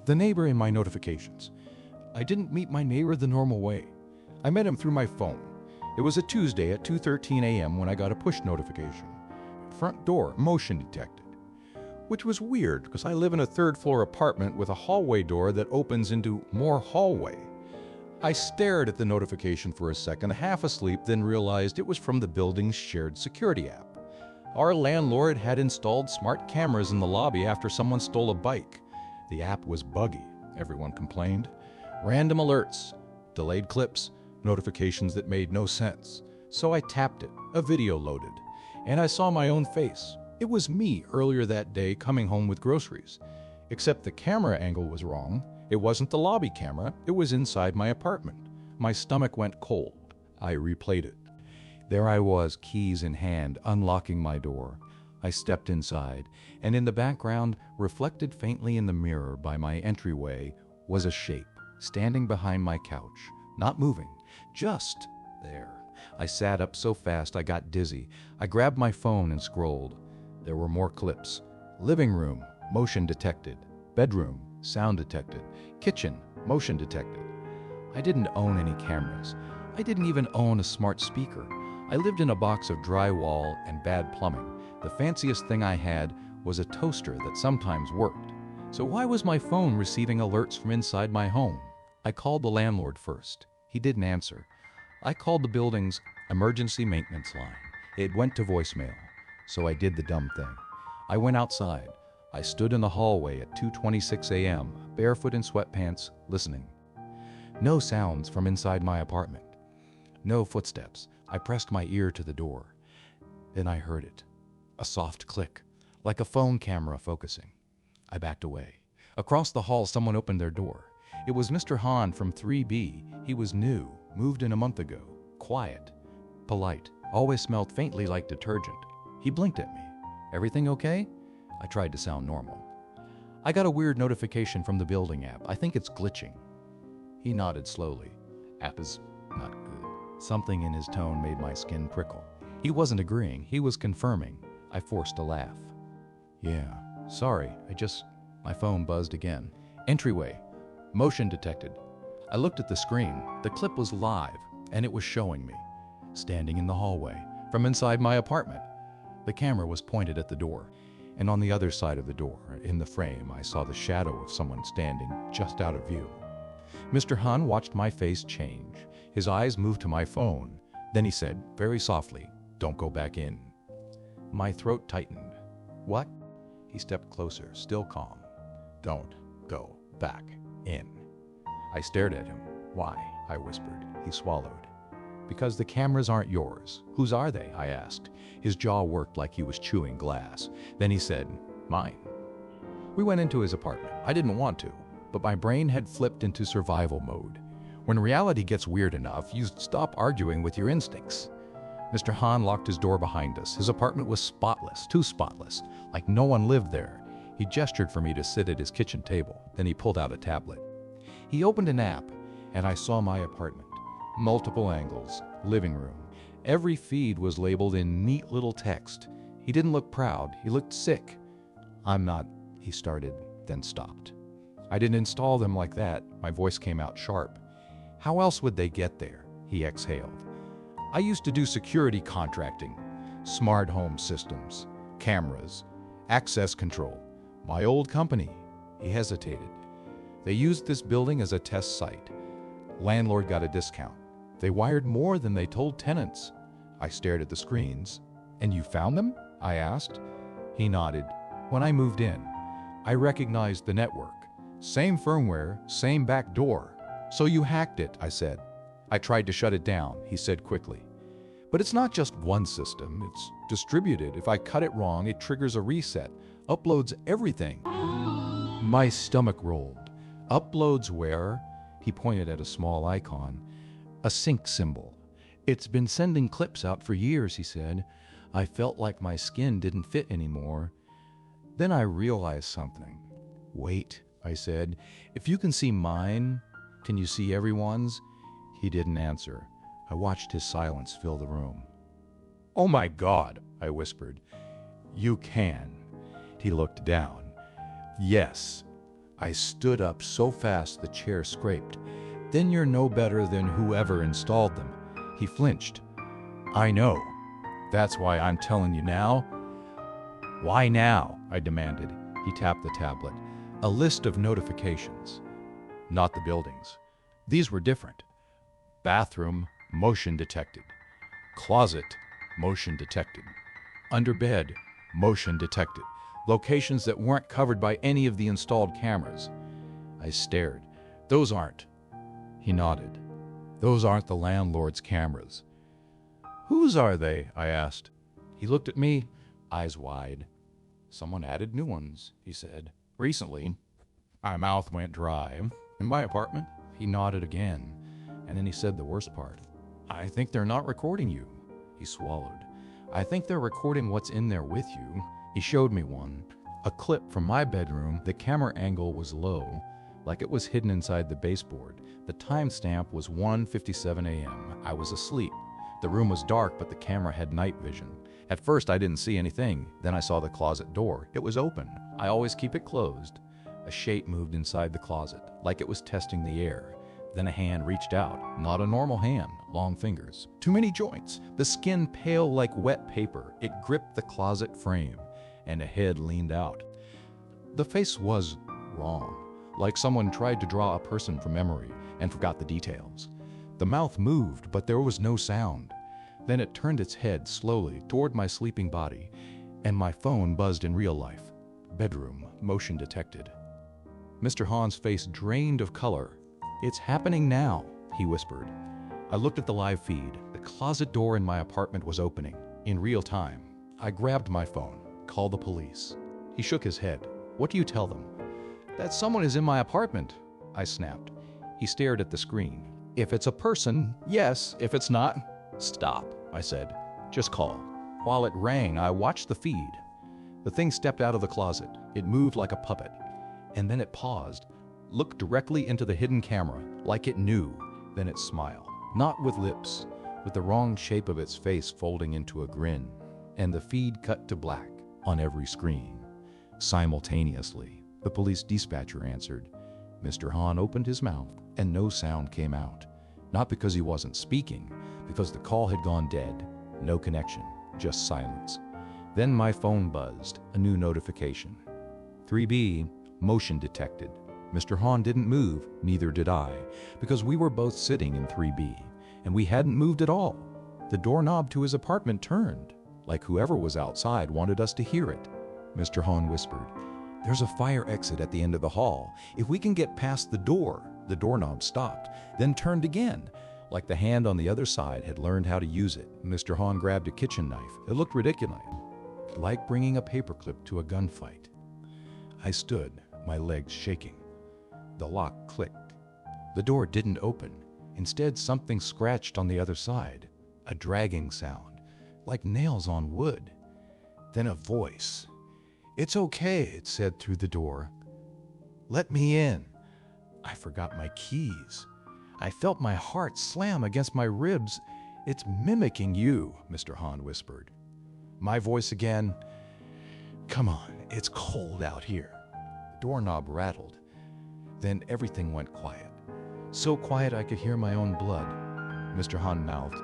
The neighbor in my notifications. I didn't meet my neighbor the normal way. I met him through my phone. It was a Tuesday at 2:13 a.m. when I got a push notification. Front door motion detected. Which was weird because I live in a third-floor apartment with a hallway door that opens into more hallway. I stared at the notification for a second, half asleep, then realized it was from the building's shared security app. Our landlord had installed smart cameras in the lobby after someone stole a bike. The app was buggy, everyone complained. Random alerts, delayed clips, notifications that made no sense. So I tapped it, a video loaded, and I saw my own face. It was me earlier that day coming home with groceries. Except the camera angle was wrong. It wasn't the lobby camera, it was inside my apartment. My stomach went cold. I replayed it. There I was, keys in hand, unlocking my door. I stepped inside, and in the background, reflected faintly in the mirror by my entryway, was a shape, standing behind my couch, not moving, just there. I sat up so fast I got dizzy. I grabbed my phone and scrolled. There were more clips. Living room, motion detected. Bedroom, sound detected. Kitchen, motion detected. I didn't own any cameras. I didn't even own a smart speaker. I lived in a box of drywall and bad plumbing. The fanciest thing I had was a toaster that sometimes worked. So why was my phone receiving alerts from inside my home? I called the landlord first. He didn't answer. I called the building's emergency maintenance line. It went to voicemail. So I did the dumb thing. I went outside. I stood in the hallway at 2:26 a.m., barefoot in sweatpants, listening. No sounds from inside my apartment. No footsteps. I pressed my ear to the door. Then I heard it. A soft click, like a phone camera focusing. I backed away. Across the hall, someone opened their door. It was Mr. Hahn from 3B. He was new, moved in a month ago. Quiet, polite, always smelled faintly like detergent. He blinked at me. Everything okay? I tried to sound normal. I got a weird notification from the building app. I think it's glitching. He nodded slowly. App is not good. Something in his tone made my skin prickle. He wasn't agreeing. He was confirming. I forced a laugh. Yeah, sorry. My phone buzzed again. Entryway. Motion detected. I looked at the screen. The clip was live, and it was showing me, standing in the hallway, from inside my apartment. The camera was pointed at the door, and on the other side of the door, in the frame, I saw the shadow of someone standing just out of view. Mr. Hahn watched my face change. His eyes moved to my phone. Then he said, very softly, "Don't go back in." My throat tightened. What? He stepped closer, still calm. "Don't go back in." I stared at him. "Why?" I whispered. He swallowed. "Because the cameras aren't yours." "Whose are they?" I asked. His jaw worked like he was chewing glass. Then he said, "Mine." We went into his apartment. I didn't want to, but my brain had flipped into survival mode. When reality gets weird enough, you stop arguing with your instincts. Mr. Hahn locked his door behind us. His apartment was spotless, too spotless, like no one lived there. He gestured for me to sit at his kitchen table. Then he pulled out a tablet. He opened an app, and I saw my apartment. Multiple angles, living room. Every feed was labeled in neat little text. He didn't look proud. He looked sick. "I'm not," he started, then stopped. "I didn't install them like that." My voice came out sharp. "How else would they get there?" He exhaled. "I used to do security contracting, smart home systems, cameras, access control. My old company." He hesitated. "They used this building as a test site. Landlord got a discount. They wired more than they told tenants." I stared at the screens. "And you found them?" I asked. He nodded. "When I moved in, I recognized the network. Same firmware, same back door." "So you hacked it," I said. "I tried to shut it down," he said quickly. "But it's not just one system. It's distributed. If I cut it wrong, it triggers a reset, uploads everything." My stomach rolled. "Uploads where?" He pointed at a small icon. "A sync symbol. It's been sending clips out for years," he said. I felt like my skin didn't fit anymore. Then I realized something. "Wait," I said. "If you can see mine, can you see everyone's?" He didn't answer. I watched his silence fill the room. "Oh my God," I whispered. "You can." He looked down. "Yes." I stood up so fast the chair scraped. "Then you're no better than whoever installed them." He flinched. "I know. That's why I'm telling you now." "Why now?" I demanded. He tapped the tablet. "A list of notifications." Not the buildings. These were different. Bathroom, motion detected. Closet, motion detected. Under bed, motion detected. Locations that weren't covered by any of the installed cameras. I stared. "Those aren't." He nodded. "Those aren't the landlord's cameras." "Whose are they?" I asked. He looked at me, eyes wide. "Someone added new ones," he said. "Recently." My mouth went dry. "In my apartment?" He nodded again, and then he said the worst part. "I think they're not recording you." He swallowed. "I think they're recording what's in there with you." He showed me one. A clip from my bedroom. The camera angle was low, like it was hidden inside the baseboard. The timestamp was 1:57 a.m. I was asleep. The room was dark, but the camera had night vision. At first, I didn't see anything. Then I saw the closet door. It was open. I always keep it closed. A shape moved inside the closet, like it was testing the air. Then a hand reached out. Not a normal hand, long fingers. Too many joints. The skin pale like wet paper. It gripped the closet frame, and a head leaned out. The face was wrong, like someone tried to draw a person from memory and forgot the details. The mouth moved, but there was no sound. Then it turned its head slowly toward my sleeping body, and my phone buzzed in real life. Bedroom, motion detected. Mr. Hahn's face drained of color. "It's happening now," he whispered. I looked at the live feed. The closet door in my apartment was opening, in real time. I grabbed my phone. "Call the police." He shook his head. "What do you tell them?" "That someone is in my apartment," I snapped. He stared at the screen. "If it's a person, yes. If it's not, stop," I said. "Just call." While it rang, I watched the feed. The thing stepped out of the closet. It moved like a puppet. And then it paused, looked directly into the hidden camera, like it knew. Then it smiled. Not with lips, with the wrong shape of its face folding into a grin. And the feed cut to black on every screen. Simultaneously, the police dispatcher answered. Mr. Hahn opened his mouth, and no sound came out. Not because he wasn't speaking, because the call had gone dead. No connection, just silence. Then my phone buzzed, a new notification. 3B, motion detected. Mr. Hahn didn't move, neither did I, because we were both sitting in 3B, and we hadn't moved at all. The doorknob to his apartment turned, like whoever was outside wanted us to hear it. Mr. Hahn whispered, "There's a fire exit at the end of the hall. If we can get past the doorknob stopped, then turned again, like the hand on the other side had learned how to use it." Mr. Hahn grabbed a kitchen knife. It looked ridiculous, like bringing a paperclip to a gunfight. I stood, my legs shaking. The lock clicked. The door didn't open. Instead, something scratched on the other side, a dragging sound, like nails on wood. Then a voice. "It's okay," it said through the door. "Let me in." I forgot my keys. I felt my heart slam against my ribs. "It's mimicking you," Mr. Hahn whispered. My voice again. "Come on, it's cold out here." The doorknob rattled. Then everything went quiet. So quiet I could hear my own blood. Mr. Hahn mouthed,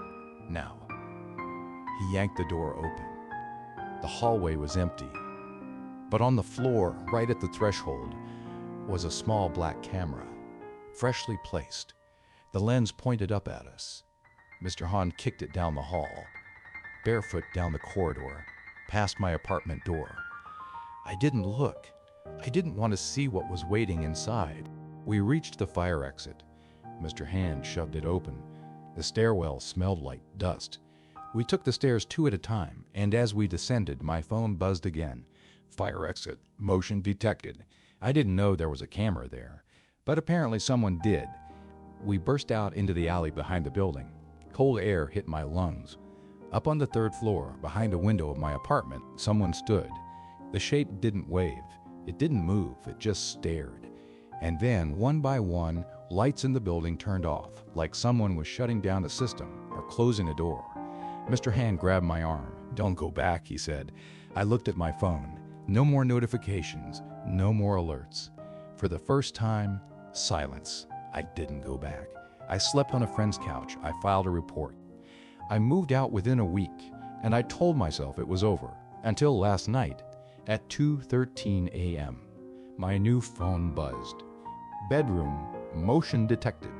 "Now." He yanked the door open. The hallway was empty. But on the floor, right at the threshold, was a small black camera, freshly placed. The lens pointed up at us. Mr. Hahn kicked it down the hall, barefoot down the corridor, past my apartment door. I didn't look. I didn't want to see what was waiting inside. We reached the fire exit. Mr. Hahn shoved it open. The stairwell smelled like dust. We took the stairs 2 at a time, and as we descended, my phone buzzed again. "Fire exit, motion detected." I didn't know there was a camera there, but apparently someone did. We burst out into the alley behind the building. Cold air hit my lungs. Up on the 3rd floor, behind a window of my apartment, someone stood. The shape didn't wave. It didn't move. It just stared. And then, one by one, lights in the building turned off, like someone was shutting down a system or closing a door. Mr. Hahn grabbed my arm. "Don't go back," he said. I looked at my phone. No more notifications. No more alerts. For the first time, silence. I didn't go back. I slept on a friend's couch. I filed a report. I moved out within a week, and I told myself it was over, until last night at 2:13 a.m. My new phone buzzed. Bedroom, motion detected.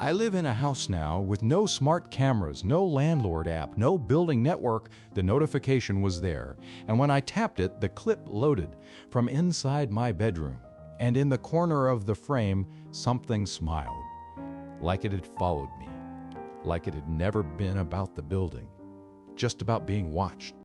I live in a house now with no smart cameras, no landlord app, no building network. The notification was there, and when I tapped it, the clip loaded from inside my bedroom. And in the corner of the frame, something smiled, like it had followed me, like it had never been about the building, just about being watched.